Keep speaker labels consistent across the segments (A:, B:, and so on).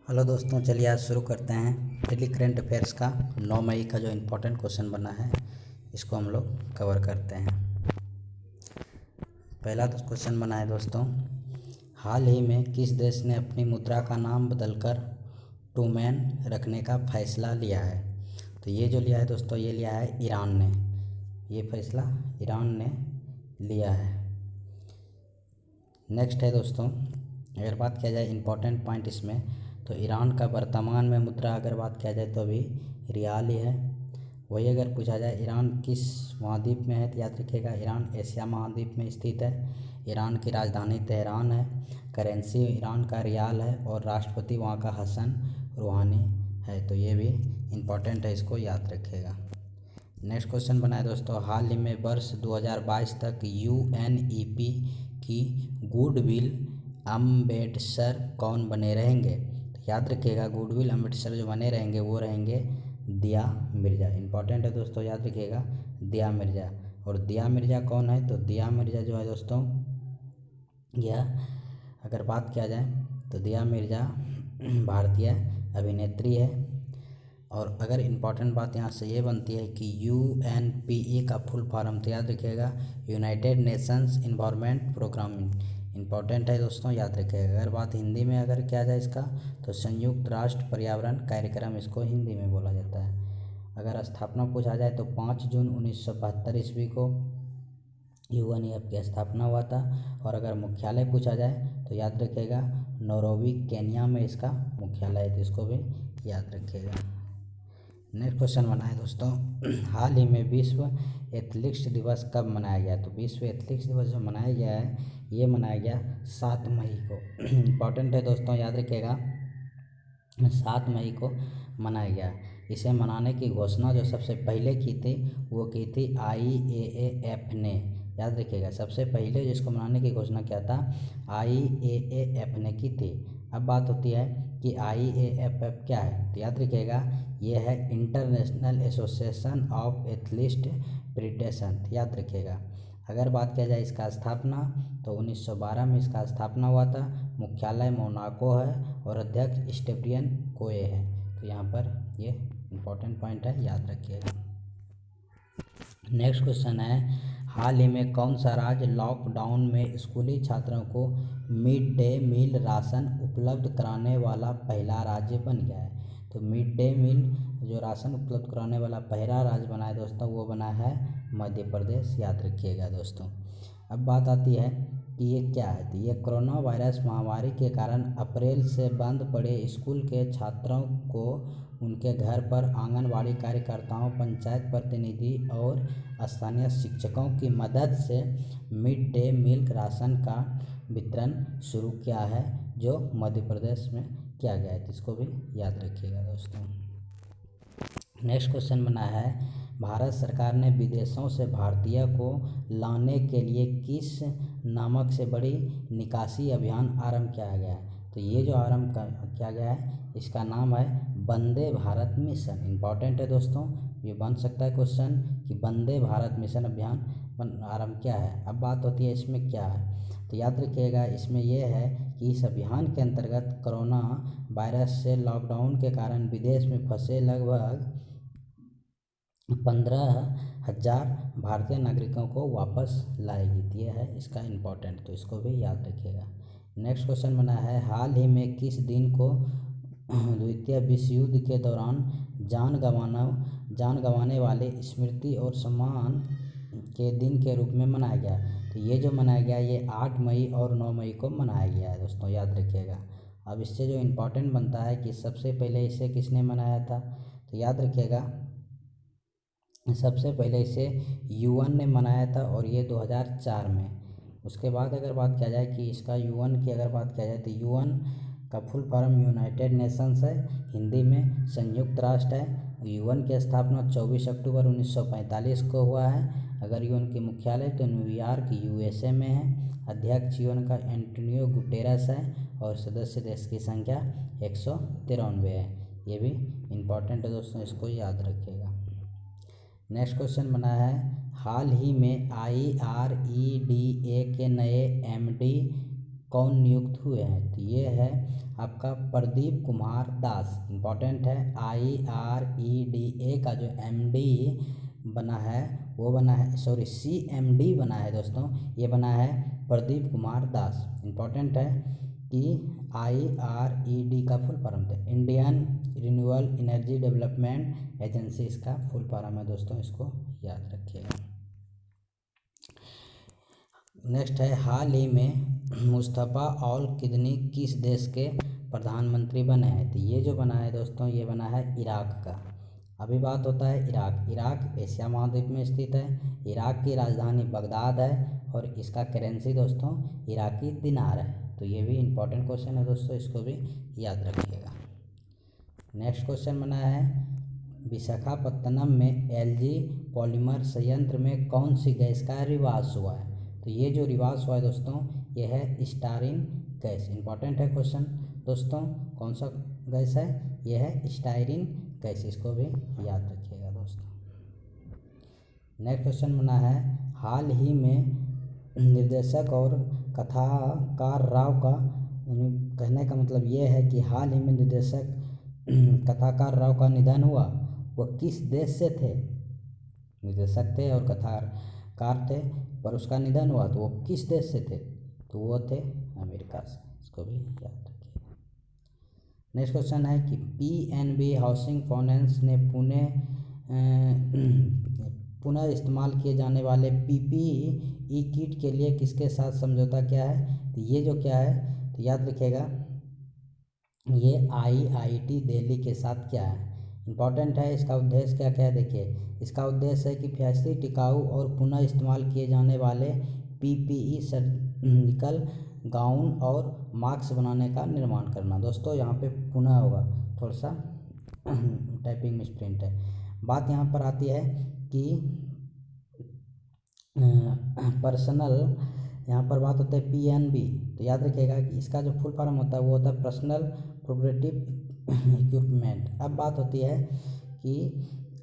A: Hello दोस्तों, चलिए आज शुरू करते हैं डेली करंट अफेयर्स का 9 मई का जो इम्पोर्टेंट क्वेश्चन बना है इसको हम लोग कवर करते हैं। पहला तो क्वेश्चन बना है दोस्तों, हाल ही में किस देश ने अपनी मुद्रा का नाम बदलकर टूमैन रखने का फैसला लिया है? तो ये जो लिया है दोस्तों, ये लिया है ईरान ने। ये फैसला ईरान ने लिया है। नेक्स्ट है दोस्तों, अगर बात किया जाए इम्पोर्टेंट पॉइंट इसमें, तो ईरान का वर्तमान में मुद्रा अगर बात किया जाए तो अभी रियाल ही है। वही अगर पूछा जाए ईरान किस महाद्वीप में है, तो याद रखिएगा ईरान एशिया महाद्वीप में स्थित है। ईरान की राजधानी तेहरान है। करेंसी ईरान का रियाल है और राष्ट्रपति वहाँ का हसन रूहानी है। तो ये भी इम्पोर्टेंट है, इसको याद रखिएगा। नेक्स्ट क्वेश्चन बनाए दोस्तों, हाल ही में वर्ष 2022 तक UNEP की गुडविल अम्बेसडर कौन बने रहेंगे? तो याद रखिएगा गुडविल अम्बेसडर जो बने रहेंगे वो रहेंगे दिया मिर्ज़ा। इंपॉर्टेंट है दोस्तों, याद रखिएगा दिया मिर्ज़ा। और दिया मिर्ज़ा कौन है? तो दिया मिर्ज़ा जो है दोस्तों, यह अगर बात किया जाए तो दिया मिर्ज़ा भारतीय अभिनेत्री है। और अगर इम्पॉर्टेंट बात यहाँ से ये बनती है कि UNPE का फुल फॉर्म, तो याद रखिएगा united nations environment program. Important है दोस्तों, याद रखिएगा। अगर बात हिंदी में अगर किया जाए इसका, तो संयुक्त राष्ट्र पर्यावरण कार्यक्रम इसको हिंदी में बोला जाता है। अगर स्थापना पूछा जाए तो 5 जून 1972 ईस्वी को UNEP की स्थापना हुआ था। और अगर मुख्यालय पूछा जाए तो याद रखिएगा नैरोबी केन्या में इसका मुख्यालय है, तो इसको भी याद रखिएगा। नेक्स्ट क्वेश्चन बना है दोस्तों, हाल ही में विश्व एथलेटिक्स दिवस कब मनाया गया? तो विश्व एथलेटिक्स दिवस जो मनाया गया है, ये मनाया गया 7 मई को। इम्पॉर्टेंट है दोस्तों, याद रखिएगा 7 मई को मनाया गया। इसे मनाने की घोषणा जो सबसे पहले की थी वो की थी IAAF ने। याद रखिएगा सबसे पहले जिसको मनाने की घोषणा किया था IAAF ने की थी। अब बात होती है कि IAAF क्या है, तो याद रखिएगा ये है international association of athlete federation. याद रखिएगा। अगर बात किया जाए इसका स्थापना, तो 1912 में इसका स्थापना हुआ था। मुख्यालय मोनाको है और अध्यक्ष स्टेफियन कोए है। तो यहाँ पर ये इम्पोर्टेंट पॉइंट है, याद रखिएगा। नेक्स्ट क्वेश्चन है, हाल ही में कौन सा राज्य लॉकडाउन में स्कूली छात्रों को मिड डे मील राशन उपलब्ध कराने वाला पहला राज्य बन गया है? तो मिड डे मील जो राशन उपलब्ध कराने वाला पहला राज्य बना है दोस्तों, वो बना है मध्य प्रदेश। याद रखिएगा दोस्तों। अब बात आती है कि ये क्या है, तो ये कोरोना वायरस महामारी के कारण अप्रैल से बंद पड़े स्कूल के छात्रों को उनके घर पर आंगनबाड़ी कार्यकर्ताओं, पंचायत प्रतिनिधि और स्थानीय शिक्षकों की मदद से मिड डे मील राशन का वितरण शुरू किया है, जो मध्य प्रदेश में किया गया है। इसको भी याद रखिएगा दोस्तों। नेक्स्ट क्वेश्चन बना है, भारत सरकार ने विदेशों से भारतीय को लाने के लिए किस नामक से बड़ी निकासी अभियान आरंभ किया गया है? तो ये जो आरंभ किया गया है इसका नाम है वंदे भारत मिशन। इम्पॉर्टेंट है दोस्तों, ये बन सकता है क्वेश्चन कि वंदे भारत मिशन अभियान आरंभ क्या है। अब बात होती है इसमें क्या है, तो याद रखिएगा इसमें यह है कि इस अभियान के अंतर्गत कोरोना वायरस से लॉकडाउन के कारण विदेश में फंसे लगभग 15,000 भारतीय नागरिकों को वापस लाएगी। ये है इसका इम्पोर्टेंट, तो इसको भी याद रखिएगा। नेक्स्ट क्वेश्चन बना है, हाल ही में किस दिन को द्वितीय विश्व युद्ध के दौरान जान गंवाने वाले स्मृति और सम्मान के दिन के रूप में मनाया गया? तो ये जो मनाया गया ये 8 मई और 9 मई को मनाया गया है दोस्तों, याद रखिएगा। अब इससे जो इम्पोर्टेंट बनता है कि सबसे पहले इसे किसने मनाया था, तो याद रखिएगा सबसे पहले इसे UN ने मनाया था और ये 2004 में। उसके बाद अगर बात किया जाए कि इसका UN की अगर बात किया जाए तो UN का फुल फॉर्म यूनाइटेड नेशंस है, हिंदी में संयुक्त राष्ट्र है। UN की स्थापना 24 अक्टूबर 1945 को हुआ है। अगर UN की मुख्यालय तो न्यूयॉर्क USA में है। अध्यक्ष UN का एंटोनियो गुटेरस है और सदस्य देश की संख्या 193 है। ये भी इम्पॉर्टेंट है दोस्तों, इसको याद रखिएगा। नेक्स्ट क्वेश्चन बना है, हाल ही में IREDA के नए MD कौन नियुक्त हुए हैं? तो ये है आपका प्रदीप कुमार दास। इम्पॉर्टेंट है। IREDA का जो MD बना है वो बना है, सॉरी CMD बना है दोस्तों, ये बना है प्रदीप कुमार दास। इम्पॉर्टेंट है कि IRED का फुल फॉर्म है Indian renewable energy development agency, इसका फुल फॉर्म है दोस्तों, इसको याद रखिएगा। नेक्स्ट है, हाल ही में मुस्तफ़ा अल किदनी किस देश के प्रधानमंत्री बने हैं? तो ये जो बना है दोस्तों, ये बना है इराक का। अभी बात होता है इराक एशिया महाद्वीप में स्थित है। इराक की राजधानी बगदाद है और इसका करेंसी दोस्तों इराकी दिनार है। तो ये भी इम्पोर्टेंट क्वेश्चन है दोस्तों, इसको भी याद रखिएगा। नेक्स्ट क्वेश्चन बना है, विशाखापत्तनम में LG पॉलीमर संयंत्र में कौन सी गैस का रिवाज हुआ है? तो ये जो रिवाज हुआ है दोस्तों, ये है स्टारिन गैस। इंपॉर्टेंट है क्वेश्चन दोस्तों, कौन सा गैस है? ये है स्टाइरिन गैस, इसको भी याद रखिएगा दोस्तों। नेक्स्ट क्वेश्चन बना है, हाल ही में निर्देशक और कथाकार राव का, कहने का मतलब ये है कि हाल ही में निर्देशक कथाकार राव का निधन हुआ, वह किस देश से थे? निर्देशक थे और कथाकार थे, पर उसका निधन हुआ तो वो किस देश से थे? तो वो थे अमेरिका से, इसको भी याद रखिए। नेक्स्ट क्वेश्चन है कि PNB हाउसिंग फाइनेंस ने पुनः इस्तेमाल किए जाने वाले PPE किट के लिए किसके साथ समझौता किया है? तो ये जो क्या है, तो याद रखिएगा, ये IIT दिल्ली के साथ क्या है। इम्पॉर्टेंट है। इसका उद्देश्य क्या क्या है देखिए, इसका उद्देश्य है कि किफ़ायती, टिकाऊ और पुनः इस्तेमाल किए जाने वाले PPE सर्जिकल गाउन और मास्क बनाने का निर्माण करना। दोस्तों यहाँ पे पुनः होगा, थोड़ा सा टाइपिंग मिसप्रिंट है। बात यहाँ पर आती है कि पर्सनल, यहाँ पर बात होता है PNB, तो याद रखिएगा कि इसका जो फुल फॉर्म होता है वो होता है पर्सनल प्रोग्रेटिव इक्विपमेंट। अब बात होती है कि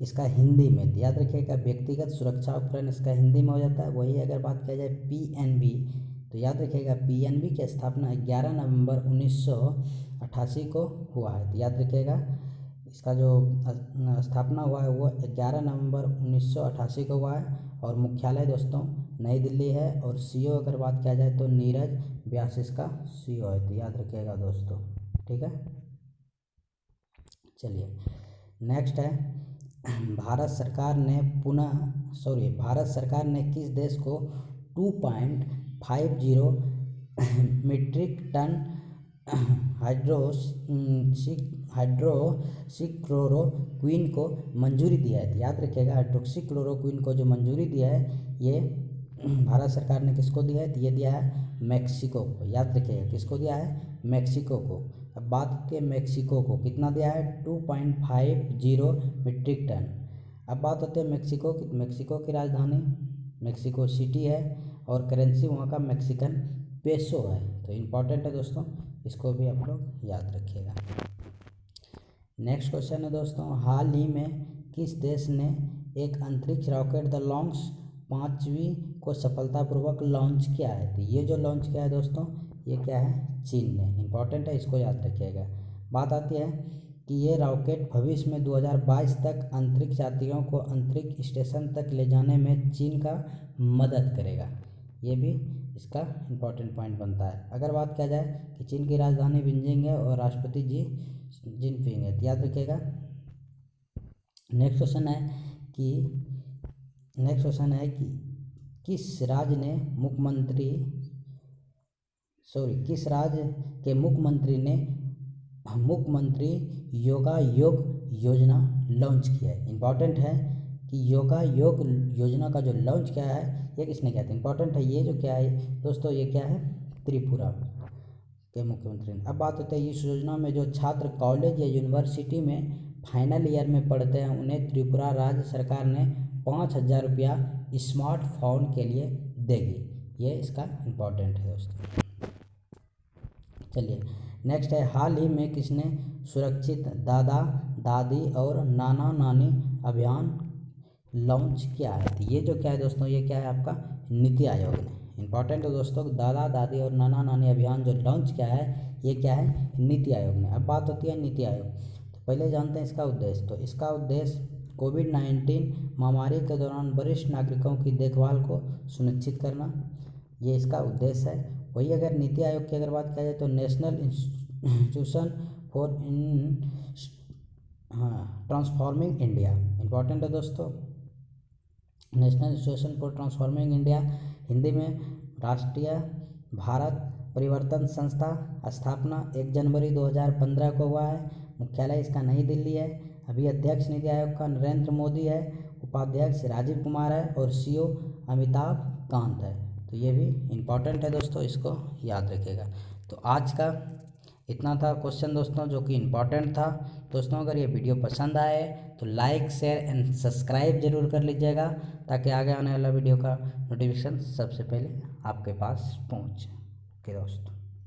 A: इसका हिंदी में, याद रखिएगा व्यक्तिगत सुरक्षा उपकरण, इसका हिंदी में हो जाता है। वही अगर बात किया जाए PNB, तो याद रखिएगा PNB की स्थापना 11 नवंबर 1988 को हुआ है। तो याद रखिएगा इसका जो स्थापना हुआ है वो 11 नवंबर 1988 को हुआ है और मुख्यालय दोस्तों नई दिल्ली है। और CEO अगर बात किया जाए तो नीरज व्यास इसका CEO है। तो याद रखिएगा दोस्तों, ठीक है। चलिए नेक्स्ट है, भारत सरकार ने किस देश को 2.50 मीट्रिक टन हाइड्रोक्सीक्लोरोक्विन को मंजूरी दिया है? याद रखिएगा हाइड्रोक्सीक्लोरोक्विन को जो मंजूरी दिया है, ये भारत सरकार ने किसको दिया है? तो ये दिया है मैक्सिको को। याद रखिएगा किसको दिया है? मैक्सिको को। अब बात होती है मैक्सिको को कितना दिया है? 2.50 मीट्रिक टन। अब बात होती है मैक्सिको की, मैक्सिको की राजधानी मैक्सिको सिटी है और करेंसी वहाँ का मैक्सिकन पेसो है। तो इम्पॉर्टेंट है दोस्तों, इसको भी आप लोग याद रखिएगा। नेक्स्ट क्वेश्चन है दोस्तों, हाल ही में किस देश ने एक अंतरिक्ष रॉकेट द लॉन्च 5वीं को सफलतापूर्वक लॉन्च किया है? तो ये जो लॉन्च किया है दोस्तों, ये क्या है? चीन ने। इम्पॉर्टेंट है, इसको याद रखिएगा। बात आती है कि ये रॉकेट भविष्य में 2022 तक अंतरिक्ष यात्रियों को अंतरिक्ष स्टेशन तक ले जाने में चीन का मदद करेगा। ये भी इसका इम्पॉर्टेंट पॉइंट बनता है। अगर बात किया जाए कि चीन की राजधानी बीजिंग है और राष्ट्रपति जी जिनपिंग है, तो याद रखिएगा। नेक्स्ट क्वेश्चन है कि किस राज्य के मुख्यमंत्री ने मुख्यमंत्री योगा योग योजना लॉन्च किया है? इम्पॉर्टेंट है कि योगा योग योजना का जो लॉन्च किया है ये किसने किया था? इम्पॉर्टेंट है, ये जो क्या है दोस्तों, ये क्या है? त्रिपुरा के मुख्यमंत्री ने। अब बात होती है इस योजना में जो छात्र कॉलेज या यूनिवर्सिटी में फाइनल ईयर में पढ़ते हैं उन्हें त्रिपुरा राज्य सरकार ने 5,000 रुपया स्मार्टफोन के लिए देगी। ये इसका इम्पॉर्टेंट है दोस्तों। चलिए नेक्स्ट है, हाल ही में किसने सुरक्षित दादा दादी और नाना नानी अभियान लॉन्च किया है? तो ये जो क्या है दोस्तों, ये क्या है आपका? नीति आयोग ने। इम्पॉर्टेंट है दोस्तों, दादा दादी और नाना नानी अभियान जो लॉन्च किया है ये क्या है, नीति आयोग ने। अब बात होती है नीति आयोग, तो पहले जानते हैं इसका उद्देश्य। तो इसका उद्देश्य कोविड-19 महामारी के दौरान वरिष्ठ नागरिकों की देखभाल को सुनिश्चित करना, ये इसका उद्देश्य है। वही अगर नीति आयोग की अगर बात किया जाए तो national institution for transforming India, important है दोस्तों, national institution for transforming India, Hindi में राष्ट्रीय भारत परिवर्तन संस्था, स्थापना 1 जनवरी 2015 को हुआ है। मुख्यालय इसका नई दिल्ली है। अभी अध्यक्ष नीति आयोग का नरेंद्र मोदी है, उपाध्यक्ष राजीव कुमार है और सीईओ अमिताभ कांत है। तो ये भी इम्पॉर्टेंट है दोस्तों, इसको याद रखिएगा। तो आज का इतना था क्वेश्चन दोस्तों, जो कि इम्पॉर्टेंट था। दोस्तों अगर ये वीडियो पसंद आए तो लाइक शेयर एंड सब्सक्राइब जरूर कर लीजिएगा, ताकि आगे आने वाला वीडियो का नोटिफिकेशन सबसे पहले आपके पास पहुँचे। ओके दोस्तों।